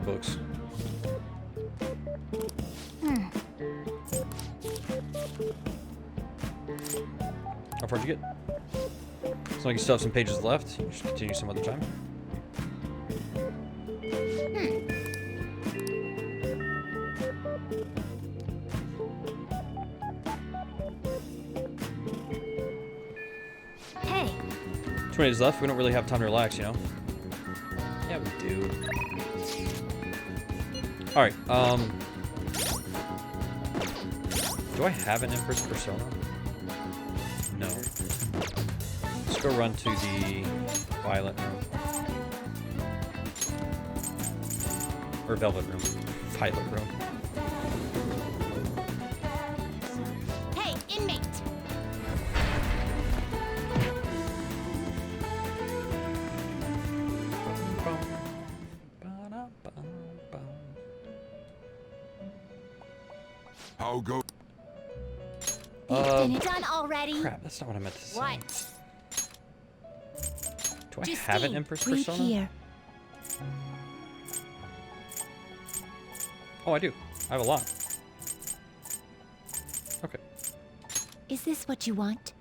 books. How far did you get? It's like you still have some pages left. You can just continue some other time. Hey. 20 days left. We don't really have time to relax, you know? Yeah, we do. Alright, do I have an Empress persona? No. Let's go run to the Violet room. Or Velvet room. Violet room. Hey, inmate. How go? Done already? Crap, that's not what I meant to say. What? Do I have an Empress persona? Here. Oh, I do. I have a lot. Okay. Is this what you want?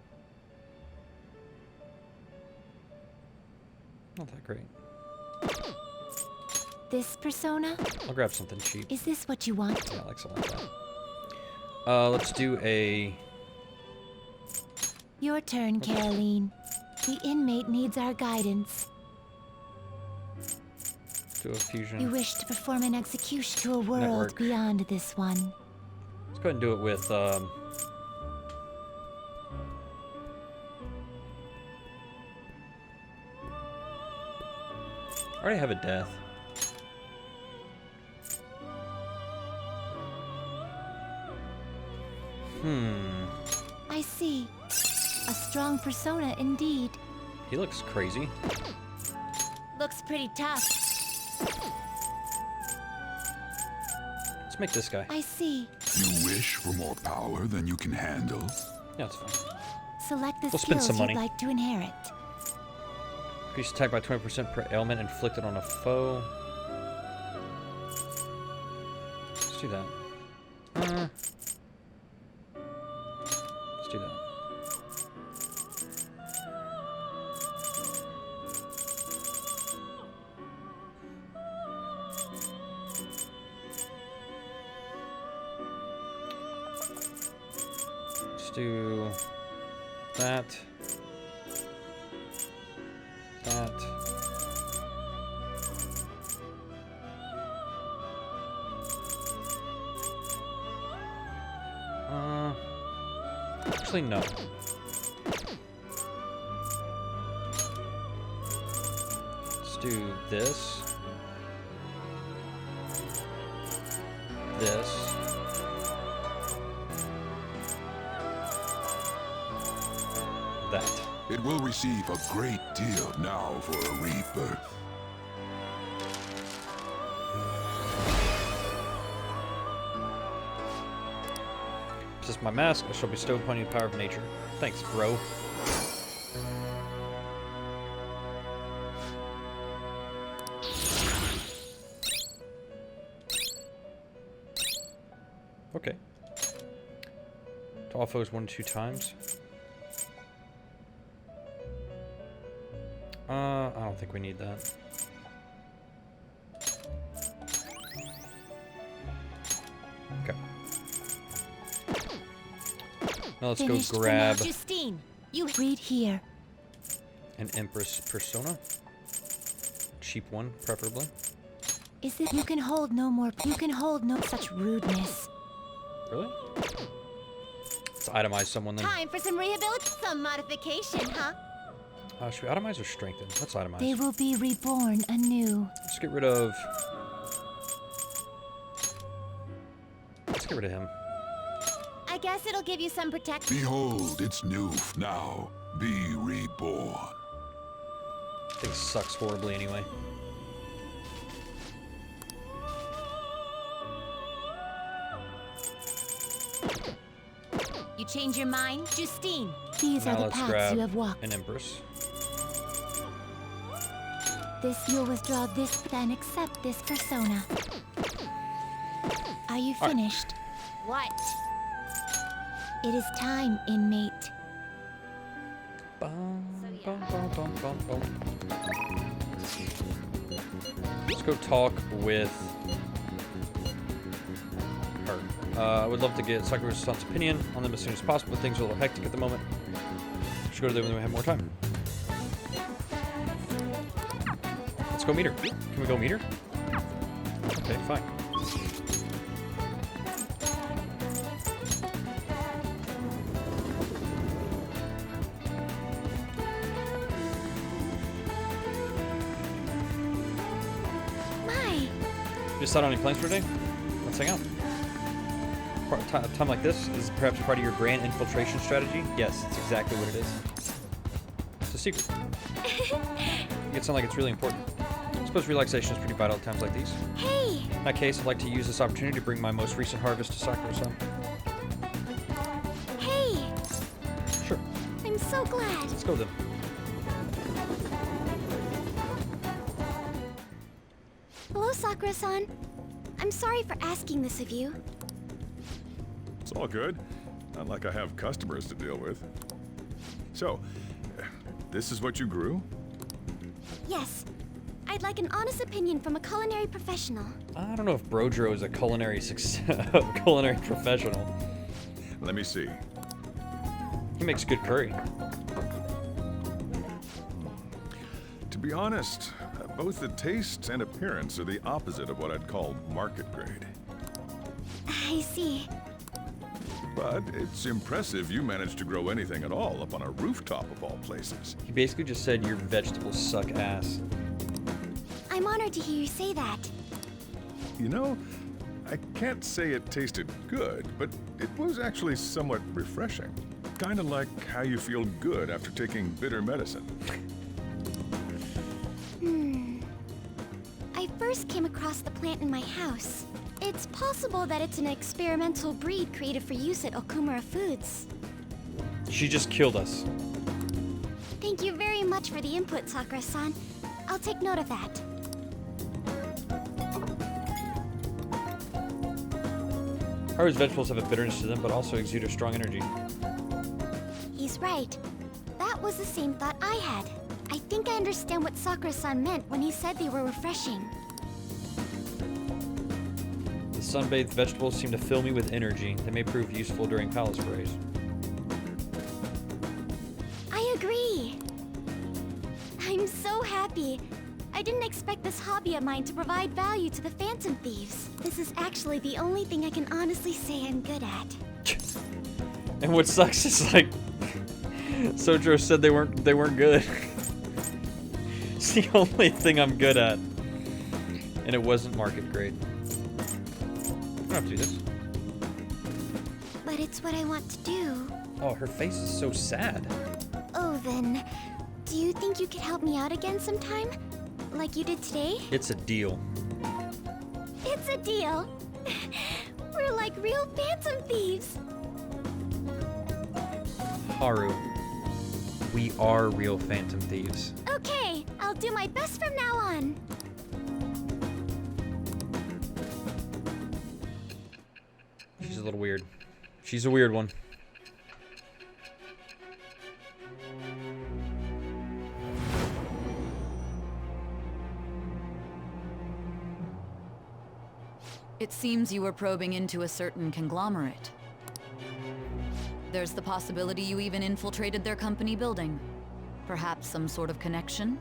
Not that great. This persona? I'll grab something cheap. Is this what you want? Yeah, I like something like that. Let's do a... Your turn, Caroline. The inmate needs our guidance. Do a fusion. You wish to perform an execution to a world Network. beyond this one. Let's go ahead and do it with, I already have a death. I see. A strong persona indeed. He looks crazy. Looks pretty tough. Let's make this guy. I see. You wish for more power than you can handle? Yeah, it's fine. Select the We'll spend skills some money. you'd like to inherit. Increase attack by 20% per ailment inflicted on a foe. Let's do that. Let's do that. Let's do that. That. Actually, no. Let's do this. This. That. It will receive a great deal now for a rebirth. This is my mask. I shall bestow upon you the power of nature. Thanks, bro. Okay. To all foes 1 to 2 times. I don't think we need that. Okay. Now let's Finished go for grab now, Justine. You read here. an Empress persona. Cheap one, preferably. Is it you can hold no more? You can hold no such rudeness. Really? Let's itemize someone then. Time for some some modification, huh? Should we itemize or strengthen? Let's itemize. They will be reborn anew. Let's get rid of... Let's get rid of him. I guess it'll give you some protection. Behold, it's new now. Be reborn. Thing sucks horribly anyway. You change your mind, Justine? These Now are the let's paths grab you have walked. an Empress. this, you'll withdraw this, then accept this persona. Are you All right. finished? What? It is time, inmate. Bum, bum, bum, bum, bum, bum. Let's go talk with her. I would love to get Sakura-san's opinion on them as soon as possible. Things are a little hectic at the moment. We should go to them when we have more time. Let's go meet her. Can we go meet her? Okay, fine. Decide on any plans for today? Let's hang out. Time like this is perhaps part of your grand infiltration strategy? Yes, it's exactly what it is. It's a secret. It sounds like it's really important. I suppose relaxation is pretty vital at times like these. Hey! In that case, I'd like to use this opportunity to bring my most recent harvest to Sakura-san. Hey! Sure. I'm so glad. Let's go then. Hello, Sakura-san. I'm sorry for asking this of you. It's all good. Not like I have customers to deal with. So, this is what you grew? Yes. I'd like an honest opinion from a culinary professional. I don't know if Brodro is a culinary culinary professional. Let me see. He makes good curry. To be honest, both the taste and appearance are the opposite of what I'd call market grade. I see. But it's impressive you managed to grow anything at all up on a rooftop of all places. He basically just said your vegetables suck ass. I'm honored to hear you say that. You know, I can't say it tasted good, but it was actually somewhat refreshing. Kind of like how you feel good after taking bitter medicine. I first came across the plant in my house. It's possible that it's an experimental breed created for use at Okumura Foods. She just killed us. Thank you very much for the input, Sakura-san. I'll take note of that. Haru's vegetables have a bitterness to them, but also exude a strong energy. He's right. That was the same thought I had. I think I understand what Sakura-san meant when he said they were refreshing. The sun-bathed vegetables seem to fill me with energy. They may prove useful during palace sprays. I agree. I'm so happy. I didn't expect this hobby of mine to provide value to the Phantom Thieves. This is actually the only thing I can honestly say I'm good at. And what sucks is like Sojiro said they weren't good. It's the only thing I'm good at. And it wasn't market grade. I don't have to do this. But it's what I want to do. Oh, her face is so sad. Oh, then, do you think you could help me out again sometime? Like you did today? It's a deal. It's a deal. We're like real Phantom Thieves. Haru, we are real Phantom Thieves. Okay, I'll do my best from now on. She's a little weird. She's a weird one. It seems you were probing into a certain conglomerate. There's the possibility you even infiltrated their company building. Perhaps some sort of connection?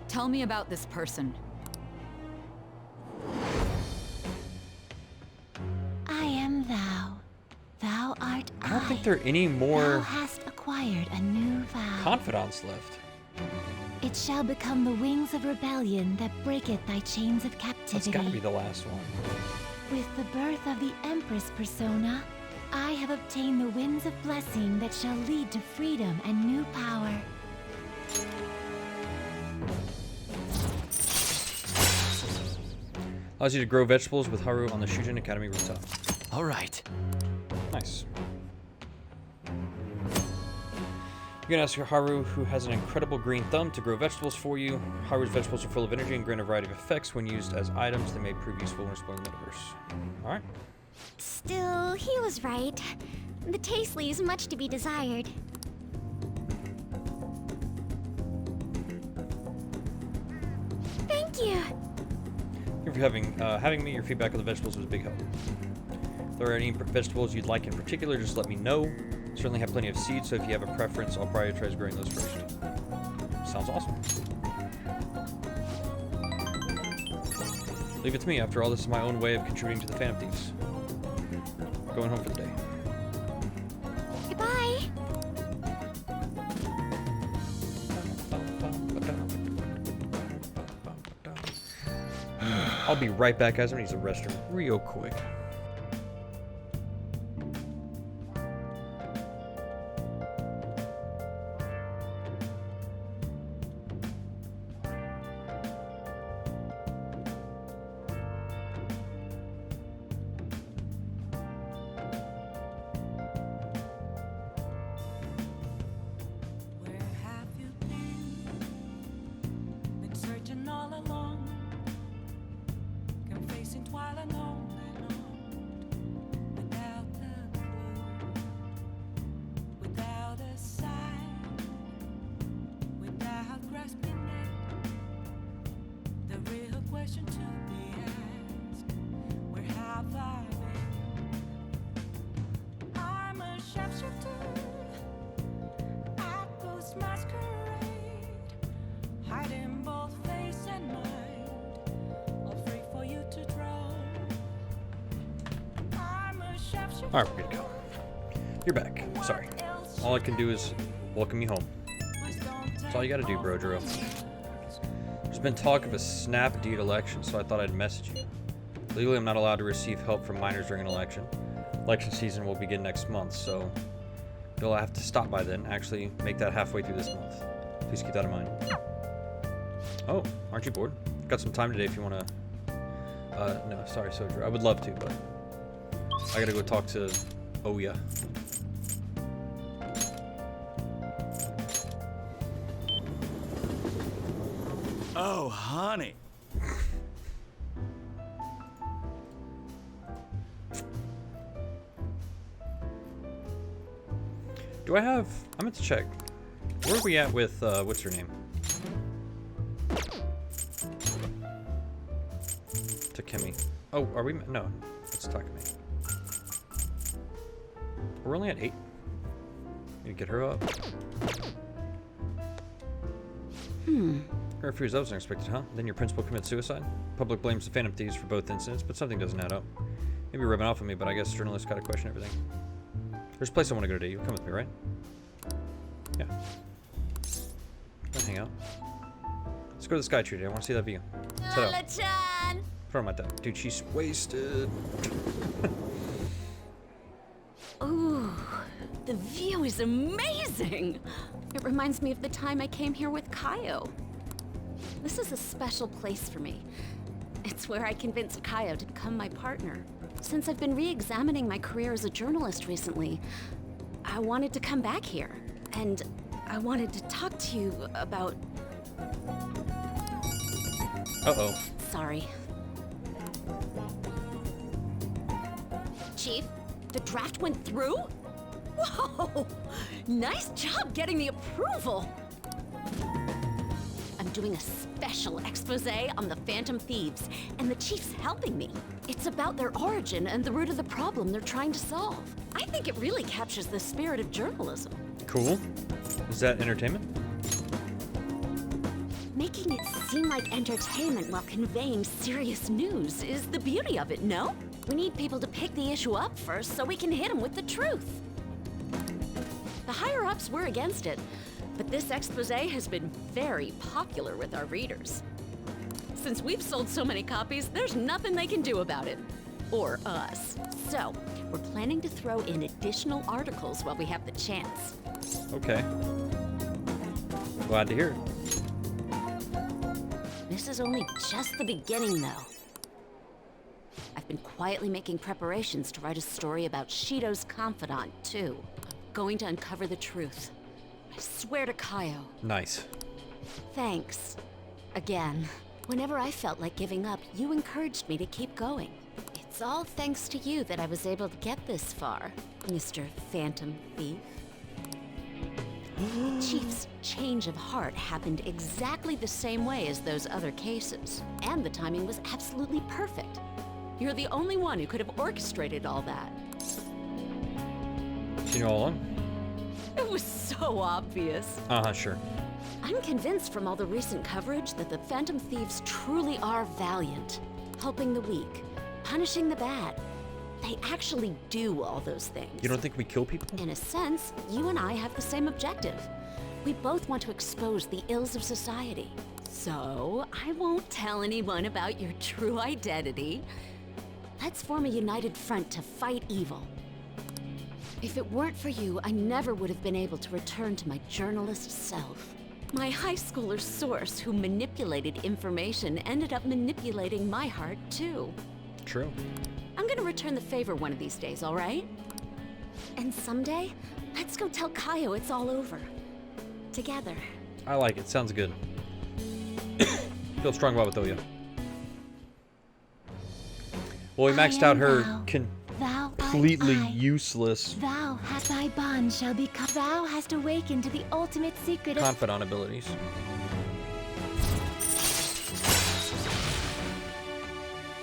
Tell me about this person. I am thou. Thou art I don't think there are any more Thou hast acquired a new vow. confidants left. It shall become the wings of rebellion that breaketh thy chains of That's captivity. gotta be the last one. With the birth of the Empress persona, I have obtained the winds of blessing that shall lead to freedom and new power. Allows you to grow vegetables with Haru on the Shujin Academy rooftop. All right. Nice. You can ask your Haru, who has an incredible green thumb, to grow vegetables for you. Haru's vegetables are full of energy and grant a variety of effects. When used as items, they may prove useful when exploring the metaverse. Alright. Still, he was right. The taste leaves much to be desired. Thank you. Thank you for having me. Your feedback on the vegetables was a big help. If there are any vegetables you'd like in particular, just let me know. Certainly have plenty of seeds, so if you have a preference, I'll prioritize growing those first. Sounds awesome. Leave it to me. After all, this is my own way of contributing to the Phantom Thieves. Going home for the day. Goodbye. I'll be right back, guys. I'm gonna use the restroom real quick. Alright, we're good to go. You're back. Sorry. All I can do is welcome you home. That's all you gotta do, Brodro. There's been talk of a snap deed election, so I thought I'd message you. Legally, I'm not allowed to receive help from minors during an election. Election season will begin next month, so you'll have to stop by then. Actually, make that halfway through this month. Please keep that in mind. Oh, aren't you bored? Got some time today if you want to... no, sorry, Sojourner. I would love to, but... I gotta go talk to Oya. Oh, honey. Do I have... I meant to check. Where are we at with, what's her name? Takemi. Oh, are we... No, it's Takemi. We're only at 8. Need to get her up. Her refused. That was unexpected, huh? Then your principal commits suicide? Public blames the Phantom Thieves for both incidents, but something doesn't add up. Maybe rubbing off on me, but I guess journalists gotta question everything. There's a place I want to go today. You'll come with me, right? Yeah. Come on, hang out. Let's go to the Sky Tree today. I want to see that view. Let's head out. Lala-chan! Forget about that. Dude, she's wasted. Ooh, the view is amazing! It reminds me of the time I came here with Kaio. This is a special place for me. It's where I convinced Kaio to become my partner. Since I've been re-examining my career as a journalist recently, I wanted to come back here. And I wanted to talk to you about... Uh-oh. Sorry. Chief, the draft went through? Whoa! Nice job getting the approval! I'm doing a special expose on the Phantom Thieves, and the Chief's helping me. It's about their origin and the root of the problem they're trying to solve. I think it really captures the spirit of journalism. Cool. Is that entertainment? Making it seem like entertainment while conveying serious news is the beauty of it, no? We need people to pick the issue up first so we can hit them with the truth. The higher-ups were against it, but this expose has been very popular with our readers. Since we've sold so many copies, there's nothing they can do about it. Or us. So, we're planning to throw in additional articles while we have the chance. Okay. Glad to hear it. This is only just the beginning, though. I've been quietly making preparations to write a story about Shido's confidant, too. Going to uncover the truth. I swear to Kaio. Nice. Thanks. Again. Whenever I felt like giving up, you encouraged me to keep going. It's all thanks to you that I was able to get this far, Mr. Phantom Thief. Chief's change of heart happened exactly the same way as those other cases, and the timing was absolutely perfect. You're the only one who could have orchestrated all that. You know all along? It was so obvious. Sure. I'm convinced from all the recent coverage that the Phantom Thieves truly are valiant, helping the weak, punishing the bad. They actually do all those things. You don't think we kill people? In a sense, you and I have the same objective. We both want to expose the ills of society. So, I won't tell anyone about your true identity. Let's form a united front to fight evil. If it weren't for you, I never would have been able to return to my journalist self. My high schooler source who manipulated information ended up manipulating my heart too. True. I'm gonna return the favor one of these days, all right? And someday, let's go tell Kaio it's all over. Together. I like it. Sounds good. Feel strong about it though, yeah. Well, we maxed out her completely useless Thou hast thy bond shall become. Thou hast awakened to the ultimate secret of. confidant abilities.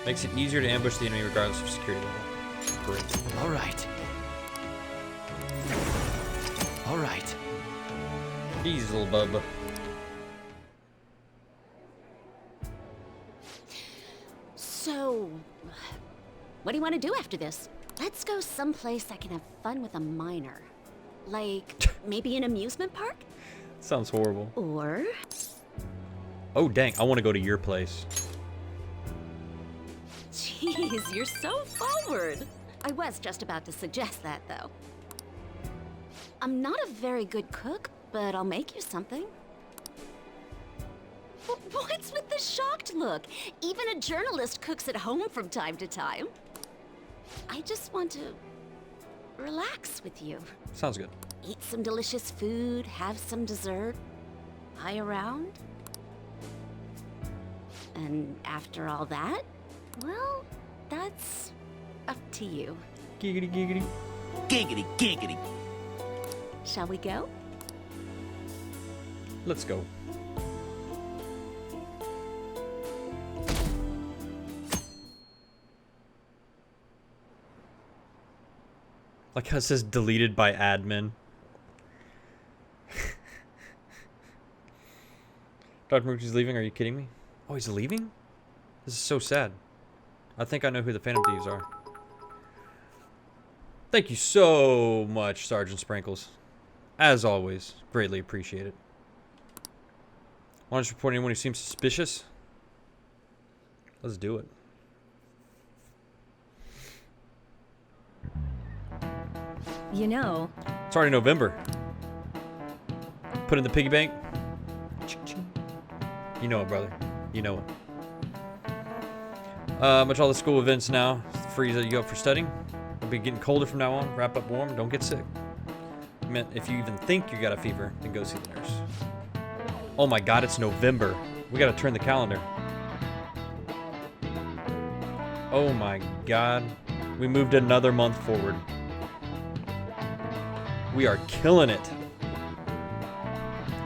Makes it easier to ambush the enemy regardless of security level. Great. All right. All right. Easy, little bub. So, what do you want to do after this? Let's go someplace I can have fun with a minor. Like, maybe an amusement park? Sounds horrible. Or... Oh, dang. I want to go to your place. Jeez, you're so forward. I was just about to suggest that, though. I'm not a very good cook, but I'll make you something. What's with the shocked look? Even a journalist cooks at home from time to time. I just want to relax with you. Sounds good. Eat some delicious food, have some dessert, lie around. And after all that, well, that's up to you. Giggity, giggity. Giggity, giggity. Shall we go? Let's go. Like how it says deleted by admin. Dr. Moochie's leaving? Are you kidding me? Oh, he's leaving? This is so sad. I think I know who the Phantom Thieves are. Thank you so much, Sergeant Sprinkles. As always, greatly appreciate it. Want to report anyone who seems suspicious? Let's do it. You know, It's already November. Put in the piggy bank. You know it, brother. You know it. Much all the school events now freeze you up for studying. It'll be getting colder from now on. Wrap up warm. Don't get sick. If you even think you got a fever, then go see the nurse. Oh my God, it's November. We gotta turn the calendar. Oh my God. We moved another month forward. We are killing it.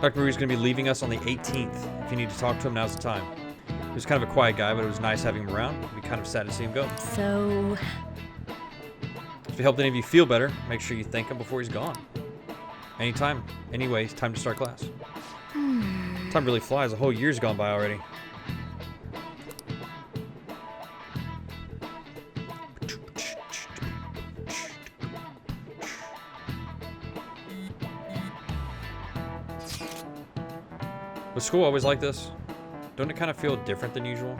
Dr. Marie's going to be leaving us on the 18th. If you need to talk to him, now's the time. He was kind of a quiet guy, but it was nice having him around. It'd be kind of sad to see him go. so If it helped any of you feel better, make sure you thank him before he's gone. Anytime. Anyway, it's time to start class. Time really flies. A whole year's gone by already. Was school always like this? Don't it kind of feel different than usual?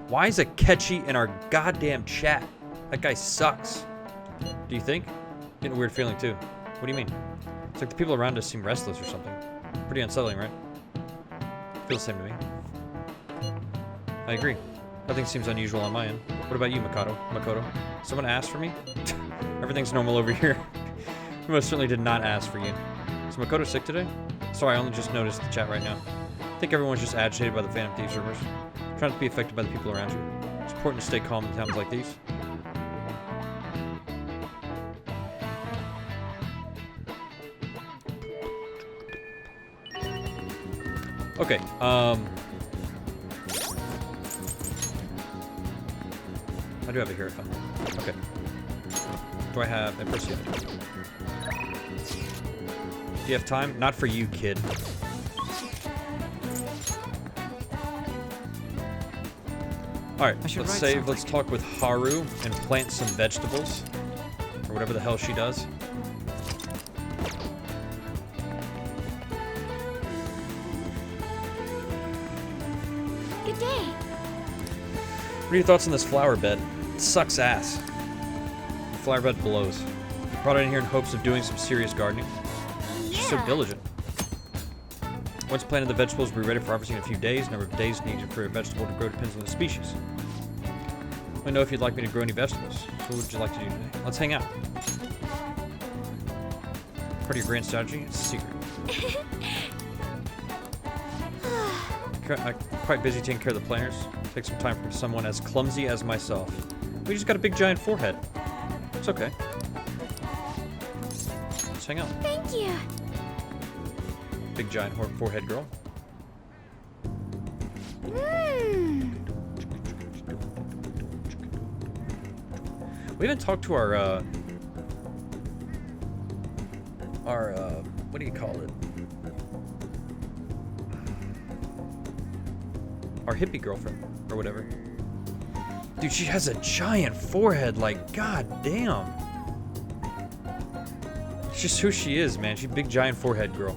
Why is Akechi in our goddamn chat? That guy sucks. Do you think? Getting a weird feeling too. What do you mean? It's like the people around us seem restless or something. Pretty unsettling, right? Feels the same to me. I agree. Nothing seems unusual on my end. What about you, Makoto? Someone asked for me? Everything's normal over here. We most certainly did not ask for you. Is Makoto sick today? Sorry, I only just noticed the chat right now. I think everyone's just agitated by the Phantom Thieves rumors. Try not to be affected by the people around you. It's important to stay calm in times like these. Okay, I do have a hierophant. Okay. Do I have a Perseus? Do you have time? Not for you, kid. Alright, let's save. Let's talk with Haru and plant some vegetables. Or whatever the hell she does. Good day. What are your thoughts on this flower bed? It sucks ass. The flower bed blows. Brought it in here in hopes of doing some serious gardening. She's so diligent. Once planted, the vegetables will be ready for harvesting in a few days. Number of days needed for a vegetable to grow depends on the species. Let me know if you'd like me to grow any vegetables. So what would you like to do today? Let's hang out. Part of your grand strategy? It's a secret. I'm quite busy taking care of the planters. Take some time from someone as clumsy as myself. We just got a big giant forehead. It's okay. Let's hang out. Thank you. Big giant forehead girl. We haven't talked to our what do you call it? Our hippie girlfriend, or whatever. Dude, she has a giant forehead, like, god damn. It's just who she is, man. She's a big giant forehead girl.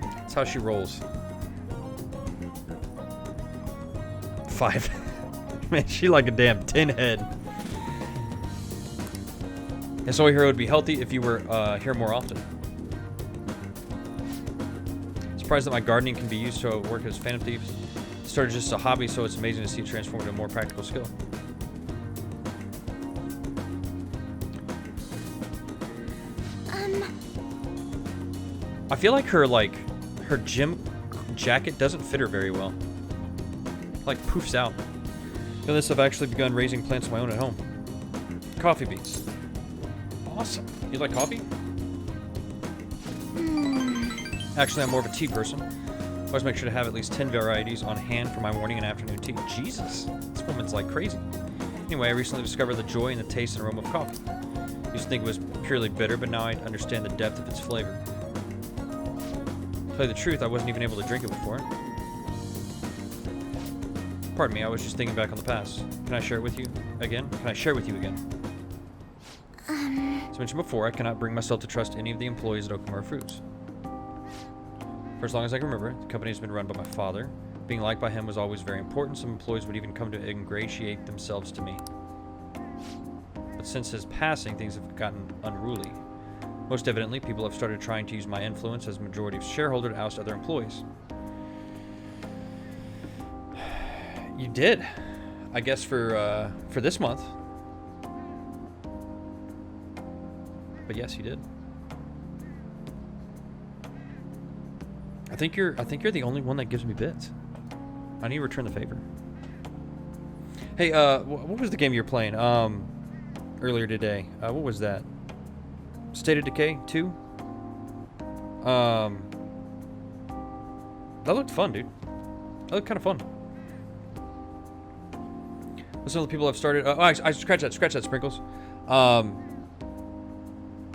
That's how she rolls. 5. Man, she like a damn tin head. And so here would be healthy if you were here more often. Surprised that my gardening can be used to work as Phantom Thieves. It started just a hobby, so it's amazing to see it transform into a more practical skill. I feel like her gym jacket doesn't fit her very well. Like poofs out. You know this, I've actually begun raising plants of my own at home. Coffee beans. Awesome. You like coffee? Actually, I'm more of a tea person. Always make sure to have at least 10 varieties on hand for my morning and afternoon tea. Jesus, this woman's like crazy. Anyway, I recently discovered the joy in the taste and aroma of coffee. I used to think it was purely bitter, but now I understand the depth of its flavor. To tell you the truth, I wasn't even able to drink it before. Pardon me, I was just thinking back on the past. Can I share it with you again? Can I share it with you again? As mentioned before, I cannot bring myself to trust any of the employees at Okamura Foods. For as long as I can remember, the company has been run by my father. Being liked by him was always very important. Some employees would even come to ingratiate themselves to me. But since his passing, things have gotten unruly. Most evidently, people have started trying to use my influence as majority shareholder to oust other employees. You did, I guess, for this month. But yes, you did. I think you're the only one that gives me bits. I need to return the favor. Hey, what was the game you were playing earlier today? What was that? State of Decay 2? That looked fun, dude. That looked kind of fun. Some of the people have started. I scratch that, Sprinkles. I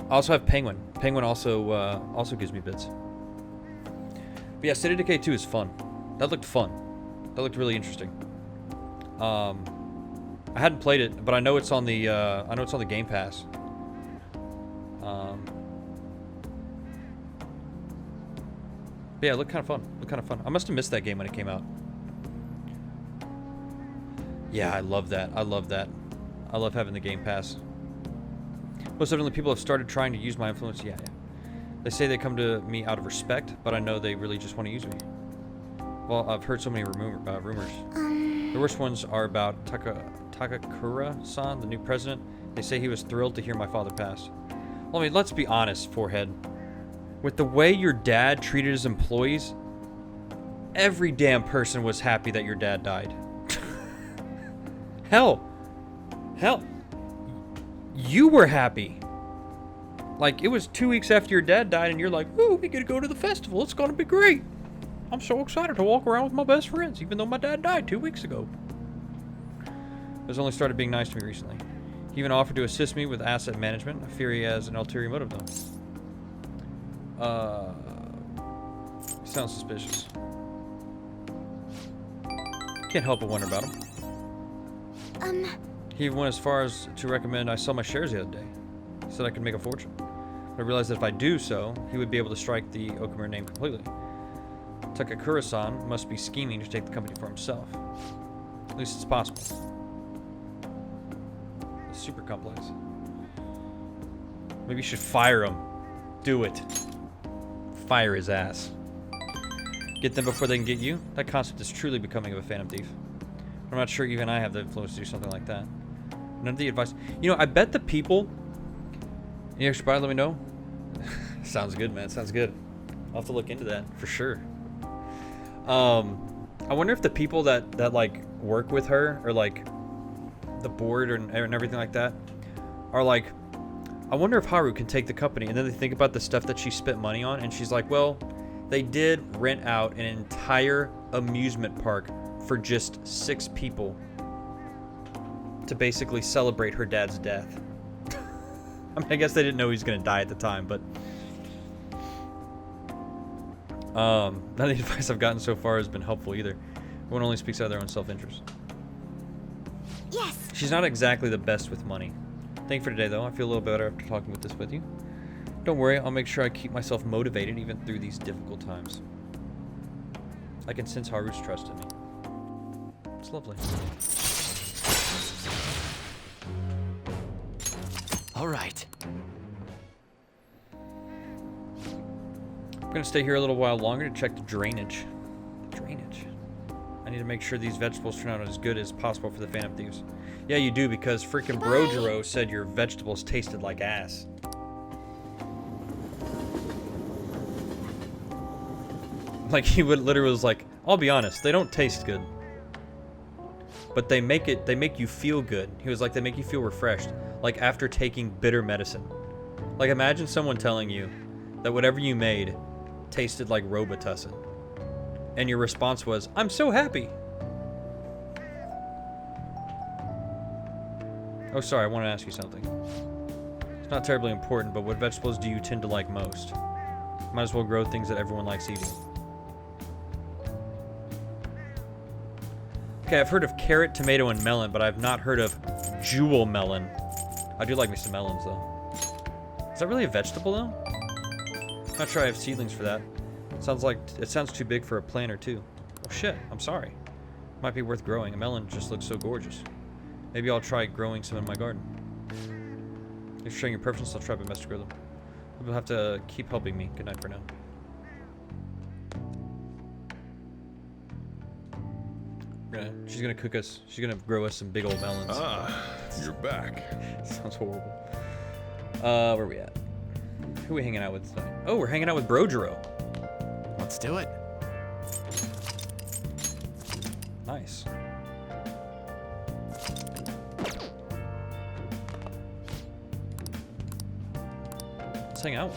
also have Penguin. Penguin also gives me bits. But yeah, State of Decay 2 is fun. That looked fun. That looked really interesting. I hadn't played it, but I know it's on the Game Pass. But yeah, it looked kind of fun. I must have missed that game when it came out. Yeah, I love that. I love having the Game Pass. Most evidently, people have started trying to use my influence. Yeah. They say they come to me out of respect, but I know they really just want to use me. Well, I've heard so many rumors. The worst ones are about Takakura-san, the new president. They say he was thrilled to hear my father pass. Well, I mean, let's be honest, Forehead. With the way your dad treated his employees, every damn person was happy that your dad died. Hell, you were happy. Like, it was 2 weeks after your dad died, and you're like, ooh, we get to go to the festival. It's gonna be great. I'm so excited to walk around with my best friends, even though my dad died 2 weeks ago. He's only started being nice to me recently. He even offered to assist me with asset management. I fear he has an ulterior motive, though. Sounds suspicious. Can't help but wonder about him. He even went as far as to recommend I sell my shares the other day. He said I could make a fortune. But I realized that if I do so, he would be able to strike the Okamura name completely. Takakura-san must be scheming to take the company for himself. At least it's possible. It's super complex. Maybe you should fire him. Do it. Fire his ass. Get them before they can get you? That concept is truly becoming of a phantom thief. I'm not sure even I have the influence to do something like that. None of the advice... You know, I bet the people... You should probably let me know. Sounds good, man. Sounds good. I'll have to look into that for sure. I wonder if the people that like work with her, or like the board and everything like that, are like, I wonder if Haru can take the company. And then they think about the stuff that she spent money on, and she's like, well, they did rent out an entire amusement park for just 6 people to basically celebrate her dad's death. I mean, I guess they didn't know he was going to die at the time, but none of the advice I've gotten so far has been helpful either. Everyone only speaks out of their own self-interest. Yes. She's not exactly the best with money. Thank you for today, though. I feel a little better after talking with this with you. Don't worry, I'll make sure I keep myself motivated even through these difficult times. I can sense Haru's trust in me. It's lovely. All right. I'm gonna stay here a little while longer to check the drainage. I need to make sure these vegetables turn out as good as possible for the Phantom Thieves. Yeah, you do, because freaking Brojiro said your vegetables tasted like ass. Like, he would literally was like, I'll be honest, they don't taste good, but they make you feel good. He was like, they make you feel refreshed, like after taking bitter medicine. Like, imagine someone telling you that whatever you made tasted like Robitussin, and your response was, I'm so happy. Oh, sorry, I want to ask you something. It's not terribly important, but what vegetables do you tend to like most? Might as well grow things that everyone likes eating. Okay, I've heard of carrot, tomato, and melon, but I've not heard of jewel melon. I do like me some melons, though. Is that really a vegetable, though? Not sure I have seedlings for that. It sounds too big for a plant or two. Oh shit, I'm sorry. Might be worth growing. A melon just looks so gorgeous. Maybe I'll try growing some in my garden. If you're showing your preference, I'll try my best to grow them. You'll have to keep helping me. Good night for now. She's gonna cook us. She's gonna grow us some big old melons. Ah, you're back. Sounds horrible. Where are we at? Who are we hanging out with tonight? Oh, we're hanging out with Brojiro. Let's do it. Nice. Let's hang out.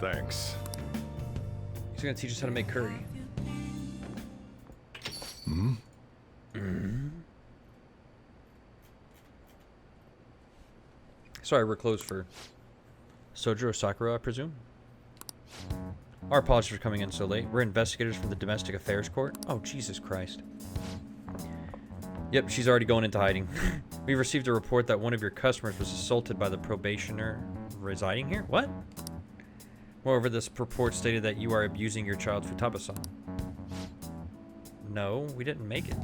Thanks. He's gonna teach us how to make curry. Sorry, we're closed for Sojiro Sakura, I presume. Our apologies for coming in so late. We're investigators from the Domestic Affairs Court. Oh, Jesus Christ. Yep, she's already going into hiding. We've received a report that one of your customers was assaulted by the probationer residing here. What? Moreover, this report stated that you are abusing your child Futaba-san. No, we didn't make it.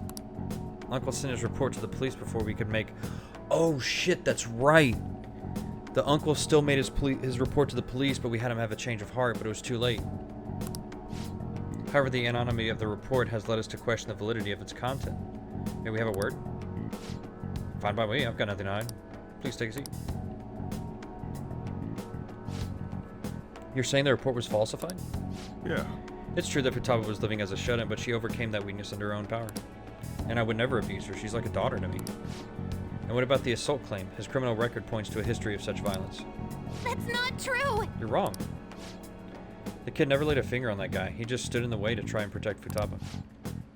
Uncle sent his report to the police before we could make... Oh, shit, that's right. The uncle still made his report to the police, but we had him have a change of heart, but it was too late. However, the anonymity of the report has led us to question the validity of its content. May we have a word? Fine by me, I've got nothing to hide. Please take a seat. You're saying the report was falsified? Yeah. It's true that Futaba was living as a shut-in, but she overcame that weakness under her own power. And I would never abuse her. She's like a daughter to me. And what about the assault claim? His criminal record points to a history of such violence. That's not true! You're wrong. The kid never laid a finger on that guy. He just stood in the way to try and protect Futaba.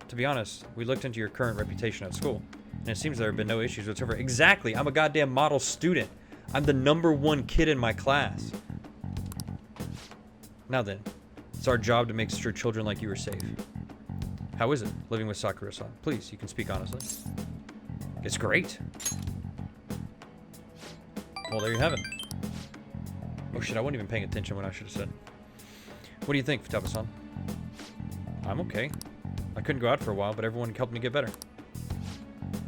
To be honest, we looked into your current reputation at school, and it seems there have been no issues whatsoever. Exactly! I'm a goddamn model student. I'm the #1 kid in my class. Now then, it's our job to make sure children like you are safe. How is it, living with Sakura-san? Please, you can speak honestly. It's great. Well, there you have it. Oh shit, I wasn't even paying attention when I should have said. What do you think, Futaba-san? I'm okay. I couldn't go out for a while, but everyone helped me get better.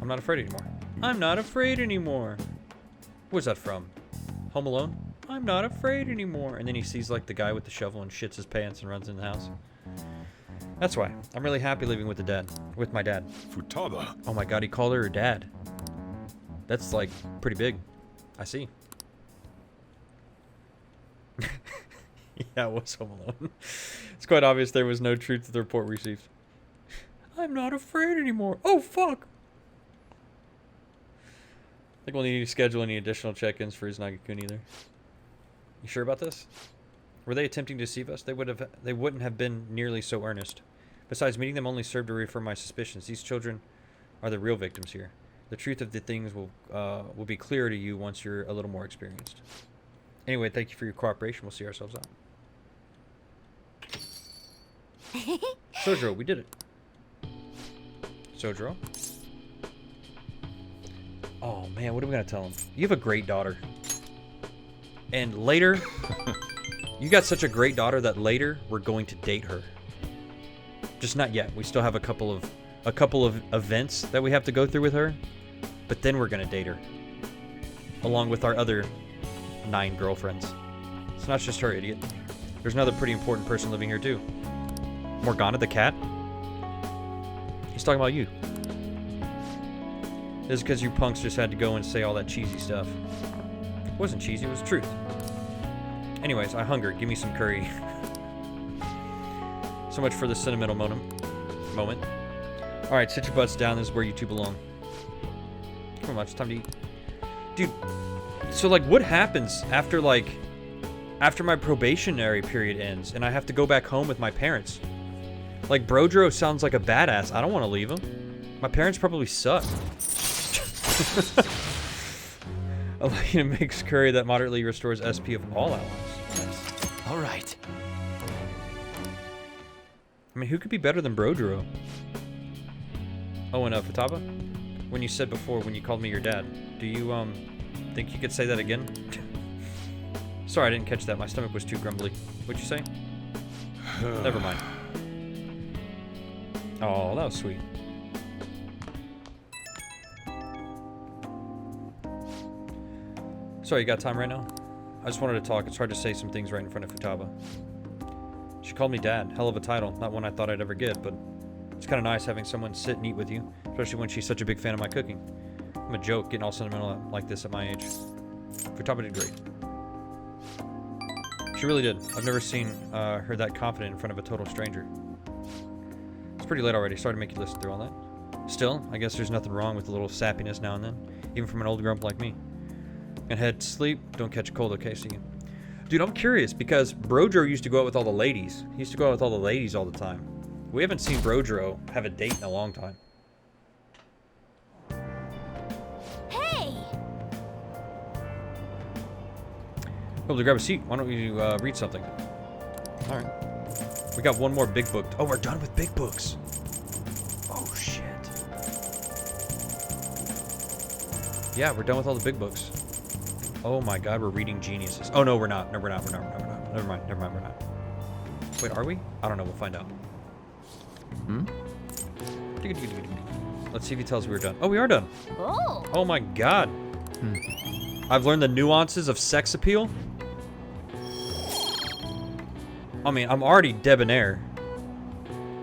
I'm not afraid anymore. I'm not afraid anymore. Where's that from? Home Alone? I'm not afraid anymore. And then he sees like the guy with the shovel and shits his pants and runs in the house. That's why. I'm really happy living with my dad. Futaba. Oh my god, he called her dad. That's like pretty big. I see. Yeah, it was Home Alone. It's quite obvious there was no truth to the report received. I'm not afraid anymore. Oh, fuck. I think we'll need to schedule any additional check-ins for Izanagi-kun either. You sure about this? Were they attempting to deceive us? They wouldn't have been nearly so earnest. Besides, meeting them only served to reaffirm my suspicions. These children are the real victims here. The truth of the things will be clearer to you once you're a little more experienced. Anyway, thank you for your cooperation. We'll see ourselves out. Sojiro, we did it. Sojiro? Oh man, what are we gonna tell him? You have a great daughter. And later, you got such a great daughter that later we're going to date her. Just not yet. We still have a couple of events that we have to go through with her, but then we're gonna date her, along with our other 9 girlfriends. It's not just her, idiot. There's another pretty important person living here too. Morgana the cat? He's talking about you. This is because you punks just had to go and say all that cheesy stuff. It wasn't cheesy, it was truth. Anyways, I hunger. Give me some curry. So much for the sentimental moment. Alright, sit your butts down. This is where you two belong. Come on, it's time to eat. Dude, so like what happens after my probationary period ends and I have to go back home with my parents? Like, Brodro sounds like a badass. I don't want to leave him. My parents probably suck. I'll like to mix curry that moderately restores SP of all allies. Nice. All right. I mean, who could be better than Brodro? Oh, and Futaba? When you said before, when you called me your dad, do you, think you could say that again? Sorry, I didn't catch that. My stomach was too grumbly. What'd you say? Never mind. Oh, that was sweet. Sorry, you got time right now? I just wanted to talk. It's hard to say some things right in front of Futaba. She called me dad. Hell of a title. Not one I thought I'd ever get, but it's kind of nice having someone sit and eat with you, especially when she's such a big fan of my cooking. I'm a joke getting all sentimental like this at my age. Futaba did great. She really did. I've never seen her that confident in front of a total stranger. It's pretty late already. Sorry to make you listen through all that. Still, I guess there's nothing wrong with a little sappiness now and then, even from an old grump like me. And head to sleep. Don't catch a cold, okay? See you. Dude, I'm curious because Brodro used to go out with all the ladies. He used to go out with all the ladies all the time. We haven't seen Brodro have a date in a long time. Hey! Oh, to grab a seat. Why don't you read something? All right. We got one more big book. Oh, we're done with big books. Oh, shit. Yeah, we're done with all the big books. Oh my god, we're reading Geniuses. Oh, no, we're not. No, we're not. We're not. Never mind, we're not. Wait, are we? I don't know. We'll find out. Let's see if he tells us we're done. Oh, we are done. Oh! Oh my god. I've learned the nuances of sex appeal. I mean, I'm already debonair.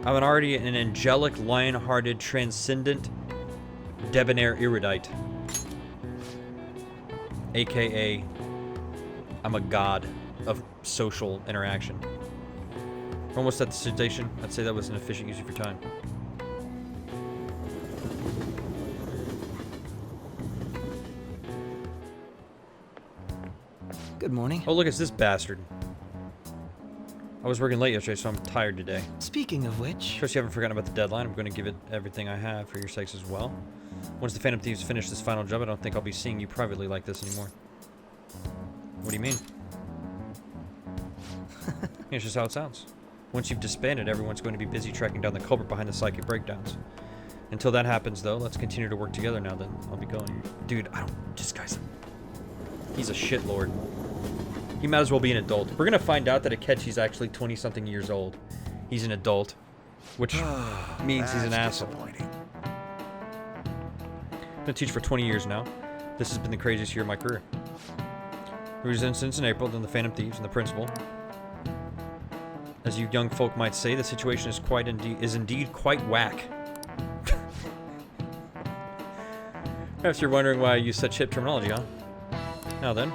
I'm already an angelic, lion-hearted, transcendent, debonair erudite. AKA, I'm a god. of social interaction. We're almost at the station. I'd say that was an efficient use of your time. Good morning. Oh, look, it's this bastard. I was working late yesterday, so I'm tired today. Speaking of which, Trust you haven't forgotten about the deadline. I'm going to give it everything I have for your sakes as well. Once the Phantom Thieves finish this final job, I don't think I'll be seeing you privately like this anymore. What do you mean? It's just how it sounds. Once you've disbanded, everyone's going to be busy tracking down the culprit behind the psychic breakdowns. Until that happens, though, let's continue to work together now then. I'll be going. Dude, I don't... This guy's... He's a shitlord. He might as well be an adult. We're gonna find out that Akechi's actually 20-something years old. He's an adult. Which means he's an asshole. I've been teaching for 20 years now. This has been the craziest year of my career. There was incidents in April, then the Phantom Thieves and the principal. As you young folk might say, the situation is indeed quite whack. Perhaps you're wondering why I use such hip terminology, huh? Now then.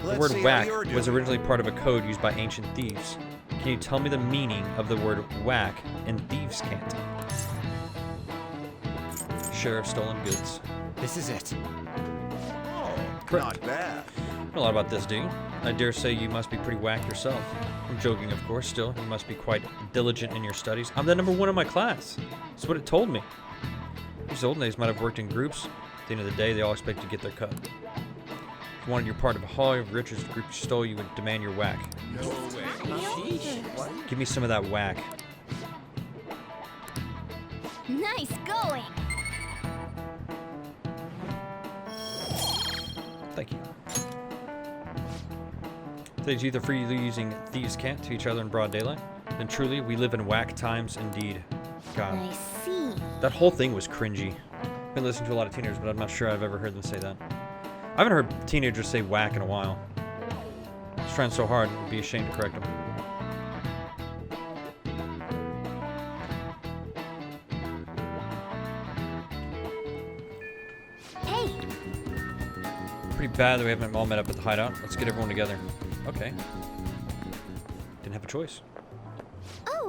The word whack was originally part of a code used by ancient thieves. Can you tell me the meaning of the word whack in Thieves' Cant? Share of stolen goods. This is it. Correct. Not bad. I know a lot about this, do you? I dare say you must be pretty whack yourself. I'm joking, of course. Still, you must be quite diligent in your studies. I'm the #1 in my class. That's what it told me. These olden days might have worked in groups. At the end of the day, they all expect to get their cut. If you wanted your part of a haul of riches the group you stole, you would demand your whack. No way. Give me some of that whack. Nice going. Thank you. Today's youth are freely using Thieves' Cant to each other in broad daylight. And truly, we live in whack times indeed. God. I see. That whole thing was cringy. I've been listening to a lot of teenagers, but I'm not sure I've ever heard them say that. I haven't heard teenagers say whack in a while. I was trying so hard, I'd be ashamed to correct them. Hey, Pretty bad that we haven't all met up at the hideout. Let's get everyone together. Okay. Didn't have a choice.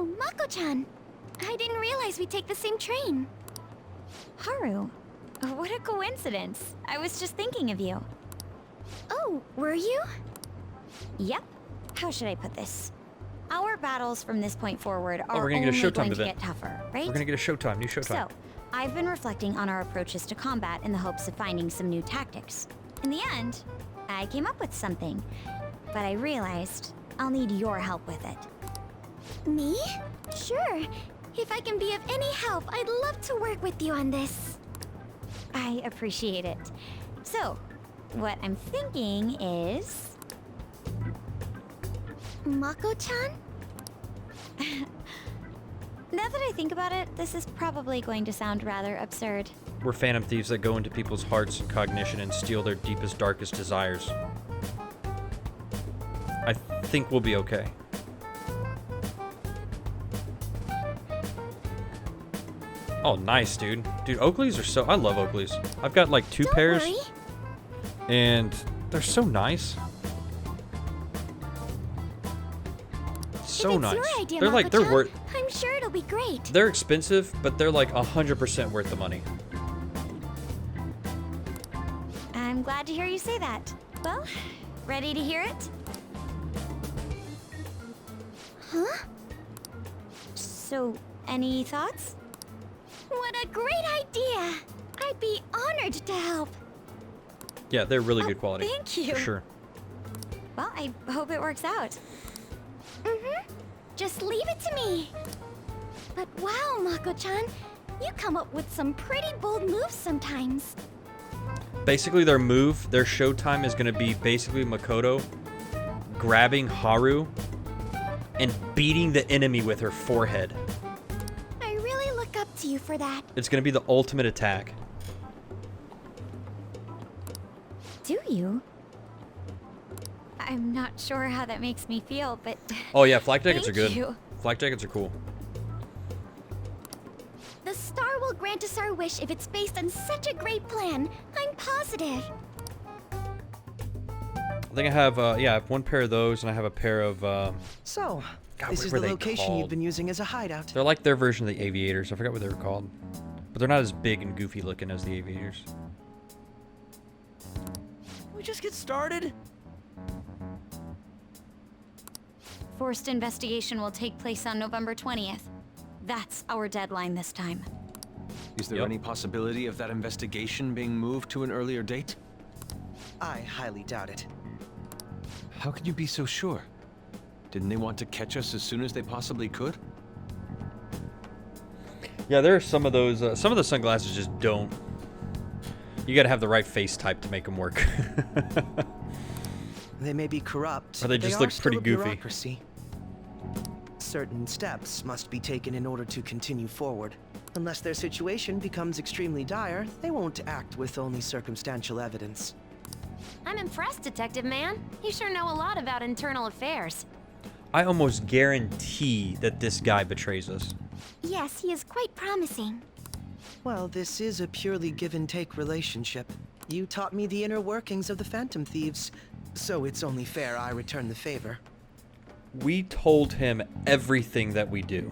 oh, Mako-chan. I didn't realize we'd take the same train. Haru, what a coincidence. I was just thinking of you. Oh, were you? Yep. How should I put this? Our battles from this point forward are we're gonna get a only Showtime going to event. get tougher, right? We're gonna get a Showtime, new Showtime. So, I've been reflecting on our approaches to combat in the hopes of finding some new tactics. In the end, I came up with something, but I realized I'll need your help with it. Me? Sure. If I can be of any help, I'd love to work with you on this. I appreciate it. So, what I'm thinking is... Mako-chan? Now that I think about it, this is probably going to sound rather absurd. We're Phantom Thieves that go into people's hearts and cognition and steal their deepest, darkest desires. I think we'll be okay. Oh, nice, dude. Dude, Oakleys are so... I love Oakleys. I've got like 2 Don't pairs. worry. And they're so nice. So if it's nice. your idea, They're like, they're Mako-chan, worth... I'm sure it'll be great. They're expensive, but they're like 100% worth the money. I'm glad to hear you say that. Well, ready to hear it? Huh? So, any thoughts? What a great idea! I'd be honored to help. Yeah, they're really good quality. thank you. For sure. Well, I hope it works out. Mm-hmm. Just leave it to me. But wow, Mako-chan, you come up with some pretty bold moves sometimes. Basically, their move, their showtime is going to be basically Makoto grabbing Haru and beating the enemy with her forehead. I really look up to you for that. It's going to be the ultimate attack. Do you? I'm not sure how that makes me feel, but... Oh yeah, flak jackets are Thank good. you. Flak jackets are cool. The star will grant us our wish if it's based on such a great plan. I'm positive. I think I have, yeah, I have one pair of those, and I have a pair of, So, God, this what is were the they location called? you've been using as a hideout. They're like their version of the aviators. I forgot what they were called. But they're not as big and goofy looking as the aviators. Can we just get started? Forced investigation will take place on November 20th. That's our deadline this time. Is there Yep. any possibility of that investigation being moved to an earlier date? I highly doubt it. How could you be so sure? Didn't they want to catch us as soon as they possibly could? Yeah, there are some of those, some of the sunglasses just don't. You gotta have the right face type to make them work. They may be corrupt, Or they but just are look still pretty a goofy. bureaucracy. Certain steps must be taken in order to continue forward. Unless their situation becomes extremely dire, they won't act with only circumstantial evidence. I'm impressed, Detective Man. You sure know a lot about internal affairs. I almost guarantee that this guy betrays us. Yes, he is quite promising. Well, this is a purely give-and-take relationship. You taught me the inner workings of the Phantom Thieves, so it's only fair I return the favor. We told him everything that we do.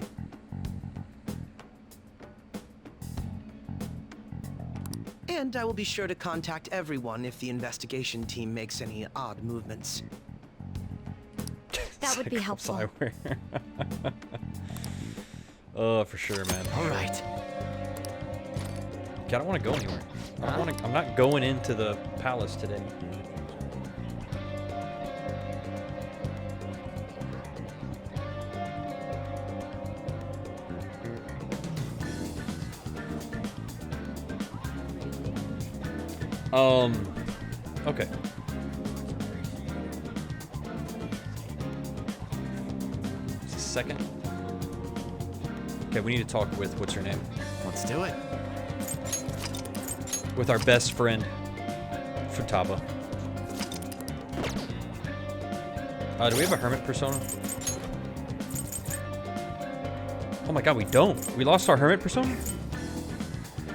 And I will be sure to contact everyone if the investigation team makes any odd movements. That would be helpful. Spyware. Oh, for sure, man. All right. I don't want to go anywhere. I'm not going into the palace today. Okay. Just a second. Okay, we need to talk with, what's her name? Let's do it. With our best friend, Futaba. Do we have a hermit persona? Oh my god, we don't. We lost our hermit persona?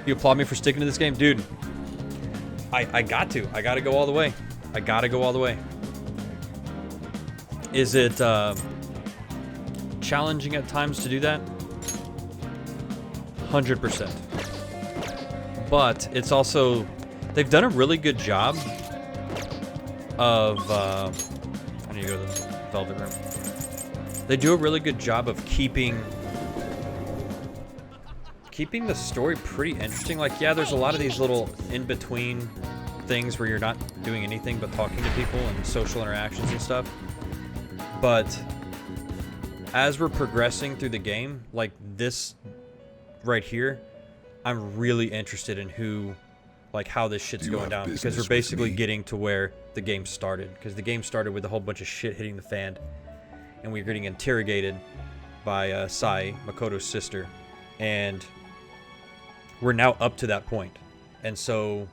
You applaud me for sticking to this game? Dude, I got to. I gotta go all the way. I gotta go all the way. Is it challenging at times to do that? 100%. But it's also, they've done a really good job of, I need to go to the Velvet Room. They do a really good job of keeping the story pretty interesting. Like, yeah, there's a lot of these little in-between things where you're not doing anything but talking to people and social interactions and stuff. But as we're progressing through the game, like this right here, I'm really interested in how this shit's going down, because we're basically getting to where the game started. Because the game started with a whole bunch of shit hitting the fan, and we're getting interrogated by Sai, Makoto's sister, and we're now up to that point. And so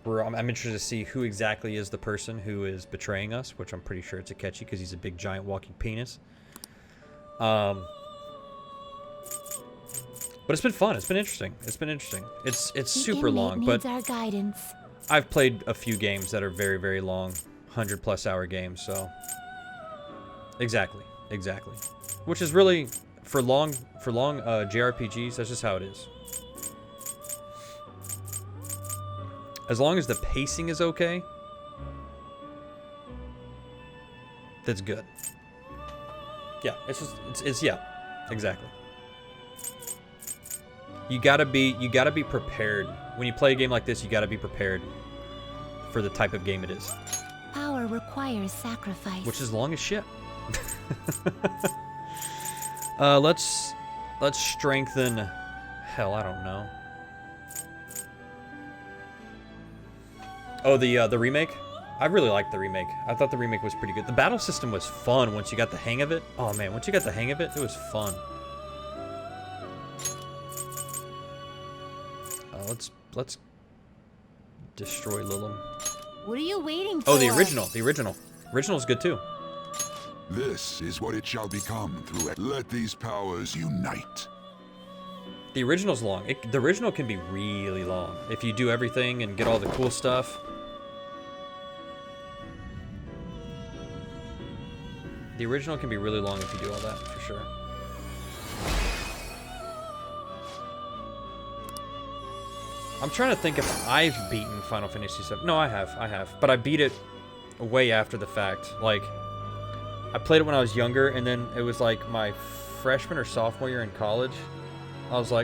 I'm interested to see who exactly is the person who is betraying us, which I'm pretty sure it's Akechi because he's a big giant walking penis. But it's been fun. It's been interesting. It's been interesting. It's super long, but our guidance. I've played a few games that are very, very long, 100+ hour games. So exactly. Which is really for long JRPGs. That's just how it is. As long as the pacing is okay, that's good. Yeah, it's yeah, exactly. You gotta be prepared. When you play a game like this, you gotta be prepared for the type of game it is. Power requires sacrifice. Which is long as shit. Let's strengthen. Hell, I don't know. Oh, the remake? I really liked the remake. I thought the remake was pretty good. The battle system was fun once you got the hang of it. Oh man, once you got the hang of it, it was fun. Let's destroy Lilum. What are you waiting for? Oh, the original. The original is good too. This is what it shall become through it. Let these powers unite. The original's long. The original can be really long if you do everything and get all the cool stuff. The original can be really long if you do all that, for sure. I'm trying to think if I've beaten Final Fantasy VII. No, I have. But I beat it way after the fact. Like, I played it when I was younger, and then it was like my freshman or sophomore year in college. I was like,